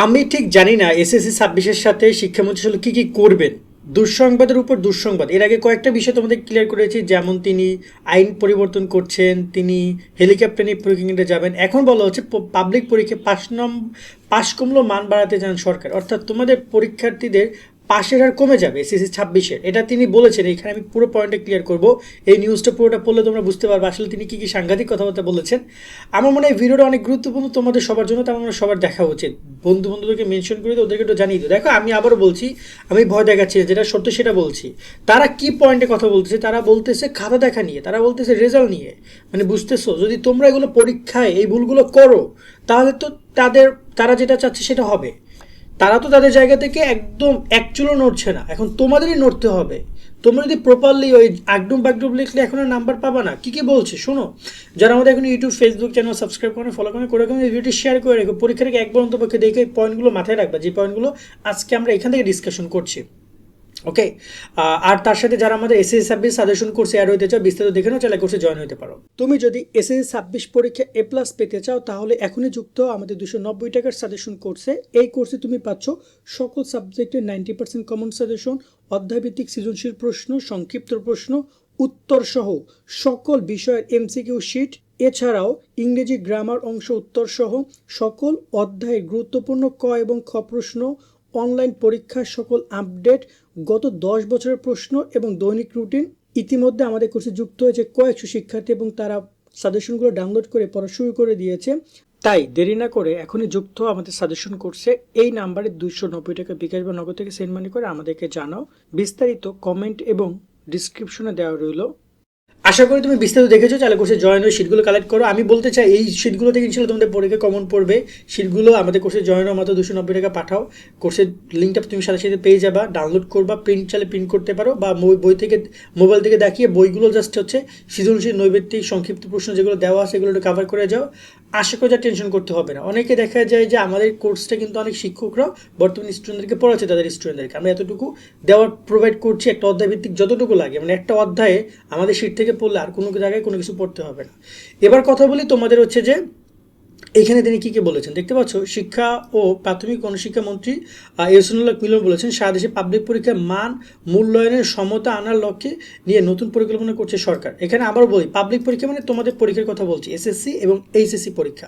আমি ঠিক জানি না এসএসসি 26-এর সাথে শিক্ষামন্ত্রী আসলে কী কী করবেন। দুঃসংবাদের উপর দুঃসংবাদ। এর আগে কয়েকটা বিষয় তোমাদের ক্লিয়ার করেছি, যেমন তিনি আইন পরিবর্তন করছেন, তিনি হেলিকপ্টার নিয়ে পরীক্ষা যাবেন। এখন বলা হচ্ছে পাবলিক পরীক্ষায় পাশ কমলো মান বাড়াতে চান সরকার, অর্থাৎ তোমাদের পরীক্ষার্থীদের পাশের হার কমে যাবে এসএসসি 26-এর। এটা তিনি বলেছেন। এখানে আমি পুরো পয়েন্টটা ক্লিয়ার করব। এই নিউজটা পুরোটা পড়লে তোমরা বুঝতে পারবে আসলে তিনি কী কী সাংঘাতিক কথাবার্তা বলেছেন। আমার মনে হয় ভিডিওটা অনেক গুরুত্বপূর্ণ তোমাদের সবার জন্য, তার মানে সবার দেখা উচিত। বন্ধু বান্ধবদেরকে মেনশন করে ওদেরকে একটু জানিয়ে দিও। দেখো, আমি আবারও বলছি, আমি ভয় দেখাচ্ছি না, যেটা সত্য সেটা বলছি। তারা কি পয়েন্টে কথা বলতেছে? তারা বলতেছে খাতা দেখা নিয়ে, তারা বলতেছে রেজাল্ট নিয়ে। মানে বুঝতেছো, যদি তোমরা এগুলো পরীক্ষায় এই ভুলগুলো করো, তাহলে তো তারা যেটা চাচ্ছে সেটা হবে। তারা তো তাদের জায়গা থেকে একদম একচুলও নড়ছে না, এখন তোমাদেরই নড়তে হবে। তোমরা যদি প্রপারলি ওই আগডুম বাগডুম লিখলে এখন আর নাম্বার পাবা না। কী কী বলছে শোনো। যারা আমাদের এখন ইউটিউব ফেসবুক চ্যানেল সাবস্ক্রাইব করে ফলো করে এই ভিডিওটি শেয়ার করে রেখো। পরীক্ষার আগে একবার অন্তপক্ষে দেখে এই পয়েন্টগুলো মাথায় রাখবা, যে পয়েন্টগুলো আজকে আমরা এখান থেকে ডিসকাশন করছি। ওকে। আর তার সাথে যারা আমাদের এসএসসি 26 সাজেশন কোর্সে অ্যাড হতে চাও, বিস্তারিত দেখে নাও, চাইলে কোর্সে জয়েন হতে পারো। তুমি যদি এসএসসি 26 পরীক্ষা A+ পেতে চাও, তাহলে এখনই যুক্ত আমাদের 290 টাকার সাজেশন কোর্সে। এই কোর্সে তুমি পাচ্ছ সকল সাবজেক্টের 90% কমন সাজেশন, অধ্যায়ভিত্তিক সৃজনশীল প্রশ্ন, সংক্ষিপ্ত প্রশ্ন, উত্তর সহ সকল বিষয়ের MCQ শিট, এছাড়াও ইংরেজি গ্রামার অংশ উত্তর সহ সকল অধ্যায়ের গুরুত্বপূর্ণ ক এবং খ প্রশ্ন, অনলাইন পরীক্ষার সকল আপডেট, গত 10 বছরের প্রশ্ন এবং দৈনিক রুটিন। ইতিমধ্যে আমাদের কোর্সে যুক্ত হয়েছে কয়েকশো শিক্ষার্থী এবং তারা সাজেশনগুলো ডাউনলোড করে পড়া শুরু করে দিয়েছে। তাই দেরি না করে এখনই যুক্ত আমাদের সাজেশন কোর্সে। এই নাম্বারে 290 টাকা বিকাশ বা নগদ থেকে সেন্ড মানি করে আমাদেরকে জানাও। বিস্তারিত কমেন্ট এবং ডিসক্রিপশনে দেওয়া রইল। আশা করি তুমি বিস্তারিত দেখেছো, চাইলে কোর্সে জয়েন হয়ে শিটগুলো কালেক্ট করো। আমি বলতে চাই, এই শিটগুলো থেকে ইনশাল্লাহ তোমাদের পরীক্ষা কমন পড়বে। শিটগুলো আমাদের কোর্সে জয়েন হওয়া মাত্র 290 টাকা পাঠাও। কোর্সের লিঙ্কটা তুমি সাথে সাথে পেয়ে যাবা, ডাউনলোড করবা, প্রিন্ট চাইলে প্রিন্ট করতে পারো, বা বই থেকে মোবাইল থেকে দেখিয়ে বইগুলো জাস্ট হচ্ছে সৃজনশীল নৈবেত্তিক সংক্ষিপ্ত প্রশ্ন যেগুলো দেওয়া আছে সেগুলো একটু কভার করে যাও। আশা করি যা টেনশন করতে হবে না। অনেকে দেখা যায় যে আমাদের কোর্সটা কিন্তু অনেক শিক্ষকরাও বর্তমানে স্টুডেন্টদেরকে পড়াচ্ছে, তাদের স্টুডেন্টদেরকে আমরা এতটুকু দেওয়ার প্রোভাইড করছি। একটা অধ্যায় ভিত্তিক যতটুকু লাগে, মানে একটা অধ্যায়ে আমাদের শিট থেকে পড়লে আর কোনো জায়গায় কোনো কিছু পড়তে হবে না। এবার কথা বলি তোমাদের হচ্ছে যে এখানে তিনি কী কী বলেছেন দেখতে পাচ্ছ। শিক্ষা ও প্রাথমিক গণশিক্ষা মন্ত্রী এহসানুল হক মিলন বলেছেন, সারা দেশে পাবলিক পরীক্ষার মান মূল্যায়নের সমতা আনার লক্ষ্যে নিয়ে নতুন পরিকল্পনা করছে সরকার। এখানে আবার বলি, পাবলিক পরীক্ষা মানে তোমাদের পরীক্ষার কথা বলছি, এসএসসি এবং এইচএসসি পরীক্ষা,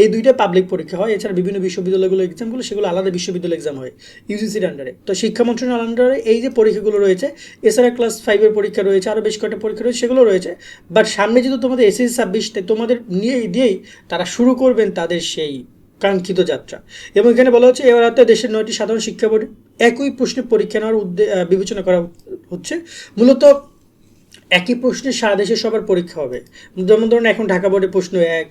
এই দুইটা পাবলিক পরীক্ষা হয়। এছাড়া বিভিন্ন বিশ্ববিদ্যালয়গুলো এক্সামগুলো সেগুলো আলাদা বিশ্ববিদ্যালয় এক্সাম হয় ইউজিসির আন্ডারে। তো শিক্ষা মন্ত্রণালয়ের আন্ডারে এই যে পরীক্ষাগুলো রয়েছে, এছাড়া ক্লাস 5-এর পরীক্ষা রয়েছে, আরও বেশ কয়েকটা পরীক্ষা রয়েছে, সেগুলো রয়েছে। বাট সামনে যেহেতু তোমাদের এসএসসি 26 তোমাদের দিয়েই তারা শুরু করবেন তাদের সেই কাঙ্ক্ষিত যাত্রা। এবং এখানে বলা হচ্ছে, এবার হাতে দেশের 9টি সাধারণ শিক্ষা বোর্ডে একই প্রশ্নে পরীক্ষা নেওয়ার বিবেচনা করা হচ্ছে। মূলত একই প্রশ্নে সারা দেশে সবার পরীক্ষা হবে। যেমন ধরুন এখন ঢাকা বোর্ডের প্রশ্ন এক,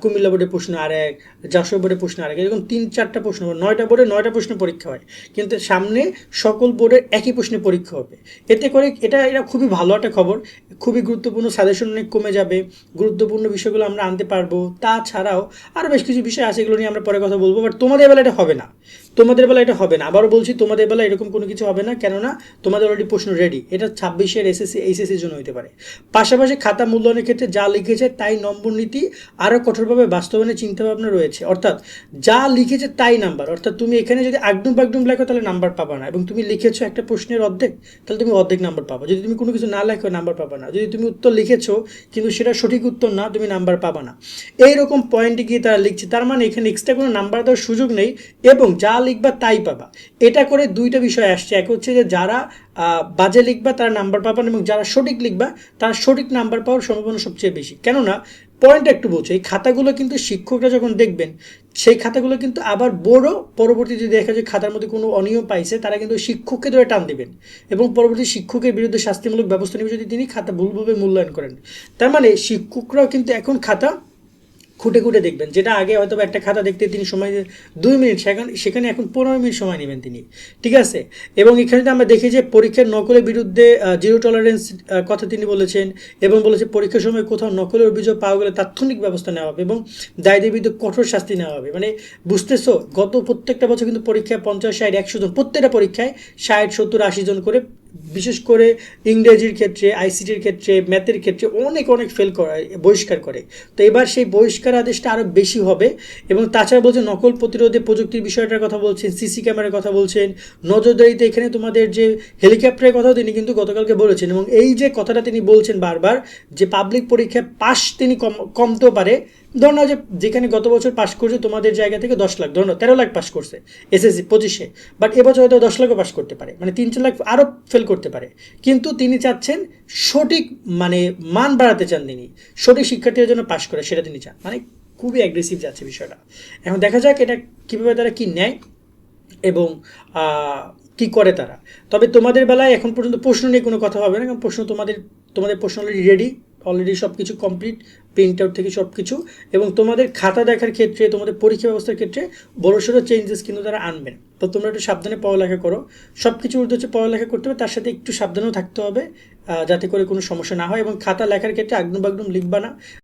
কুমিল্লা বোর্ডের প্রশ্ন আর এক, যশোর বোর্ডের প্রশ্ন আরেক, এরকম 3-4টা প্রশ্ন, 9টা বোর্ডে 9টা প্রশ্ন পরীক্ষা হয়। কিন্তু সামনে সকল বোর্ডের একই প্রশ্নে পরীক্ষা হবে। এতে করে এটা খুবই ভালো একটা খবর। খুবই গুরুত্বপূর্ণ, সাজেশন অনেক কমে যাবে, গুরুত্বপূর্ণ বিষয়গুলো আমরা আনতে পারবো। তাছাড়াও আরও বেশ কিছু বিষয় আছে, এগুলো নিয়ে আমরা পরে কথা বলবো। বাট তোমাদের বেলা এটা হবে না, তোমাদের বেলা এটা হবে না। আবারও বলছি, তোমাদের বেলা এরকম কোনো কিছু হবে না, কেননা তোমাদের অলরেডি প্রশ্ন রেডি। এটা 26-এর এসএসসি এইচএসসির জন্য হতে পারে। পাশাপাশি খাতা মূল্যায়নের ক্ষেত্রে যা লিখেছে তাই নম্বর নীতি আরও কঠোরভাবে বাস্তবায়নের চিন্তাভাবনা রয়েছে। অর্থাৎ যা লিখেছে তাই নাম্বার। অর্থাৎ তুমি এখানে যদি আগডুম বাগডুম লেখো তাহলে নাম্বার পাবা না, এবং তুমি লিখেছো একটা প্রশ্নের অর্ধেক, তাহলে তুমি অর্ধেক নাম্বার পাবা। যদি তুমি কোনো কিছু না লেখো নাম্বার পাবা না। যদি তুমি উত্তর লিখেছো কিন্তু সেটা সঠিক উত্তর না, তুমি নাম্বার পাবা না। এইরকম পয়েন্টে গিয়ে তারা লিখছে, তার মানে এখানে এক্সট্রা কোনো নাম্বার দেওয়ার সুযোগ নেই, এবং যা লিখবা তাই পাবা। এটা করে দুইটা বিষয় আসছে। এক হচ্ছে যে যারা বাজে লিখবা তারা নাম্বার পাবেন, এবং যারা সঠিক লিখবা তারা সঠিক নাম্বার পাওয়ার সম্ভাবনা সবচেয়ে বেশি। কেননা পয়েন্ট একটু বলছো, এই খাতাগুলো কিন্তু শিক্ষকরা যখন দেখবেন, সেই খাতাগুলো কিন্তু আবার বড় পরবর্তী যদি দেখা যায় খাতার মধ্যে কোনো অনিয়ম পাইছে, তারা কিন্তু শিক্ষককে ধরে টান দেবেন এবং পরবর্তী শিক্ষকের বিরুদ্ধে শাস্তিমূলক ব্যবস্থা নেবে যদি তিনি খাতা ভুলভাবে মূল্যায়ন করেন। তার মানে শিক্ষকরাও কিন্তু এখন খাতা খুঁটে খুঁটে দেখবেন, যেটা আগে হয়তো একটা খাতা দেখতে তিনি সময় 2 মিনিট, সেখানে এখন 15 মিনিট সময় নেবেন তিনি। ঠিক আছে। এবং এখানে আমরা দেখি যে পরীক্ষার নকলের বিরুদ্ধে জিরো টলারেন্স কথা তিনি বলেছেন, এবং বলেছে পরীক্ষার সময় কোথাও নকলের অভিযোগ পাওয়া গেলে তাৎক্ষণিক ব্যবস্থা নেওয়া হবে এবং দায়ীদের বিরুদ্ধে কঠোর শাস্তি নেওয়া হবে। মানে বুঝতেছো, গত প্রত্যেকটা বছর কিন্তু পরীক্ষায় 50, 60, 100 জন, প্রত্যেকটা পরীক্ষায় 60, 70, 80 জন করে বিশেষ করে ইংরেজির ক্ষেত্রে, আইসিটির ক্ষেত্রে, ম্যাথের ক্ষেত্রে অনেক অনেক ফেল করা, বহিষ্কার করে। তো এবার সেই বহিষ্কার আদেশটা আরও বেশি হবে। এবং তাছাড়া বলছে নকল প্রতিরোধে প্রযুক্তির বিষয়টার কথা বলছেন, সিসি ক্যামেরার কথা বলছেন, নজরদারিতে এখানে তোমাদের যে হেলিকপ্টারের কথাও তিনি কিন্তু গতকালকে বলেছেন। এবং এই যে কথাটা তিনি বলছেন বারবার যে পাবলিক পরীক্ষায় পাস তিনি কমতেও পারে। ধরো না যে যেখানে গত বছর পাস করছে তোমাদের জায়গা থেকে 10 লাখ, ধরো 13 লাখ পাস করছে এসএসসি 25-এ, বাট এবছর হয়তো 10 লাখও পাস করতে পারে, মানে 3-4 লাখ আরও ফেল করতে পারে। কিন্তু তিনি চাচ্ছেন সঠিক, মানে মান বাড়াতে চান তিনি, সঠিক শিক্ষার্থীদের জন্য পাস করে সেটা তিনি চান, মানে খুবই অ্যাগ্রেসিভ যাচ্ছে বিষয়টা। এখন দেখা যাক এটা কীভাবে তারা কি নেয় এবং কি করে তারা। তবে তোমাদের বেলায় এখন পর্যন্ত প্রশ্ন নিয়ে কোনো কথা হবে না, কারণ প্রশ্ন তোমাদের প্রশ্ন অলরেডি সব কিছু কমপ্লিট, প্রিন্ট আউট থেকে সব কিছু। এবং তোমাদের খাতা দেখার ক্ষেত্রে, তোমাদের পরীক্ষা ব্যবস্থার ক্ষেত্রে বড়সড় চেঞ্জেস কিন্তু তারা আনবেন। তো তোমরা একটু সাবধানে পড়ালেখা করো, সব কিছু উদ্দেশ্যে পড়ালেখা করতে হবে, তার সাথে একটু সাবধানেও থাকতে হবে যাতে করে কোনো সমস্যা না হয়। এবং খাতা লেখার ক্ষেত্রে আগডুম বাগডুম লিখবা না।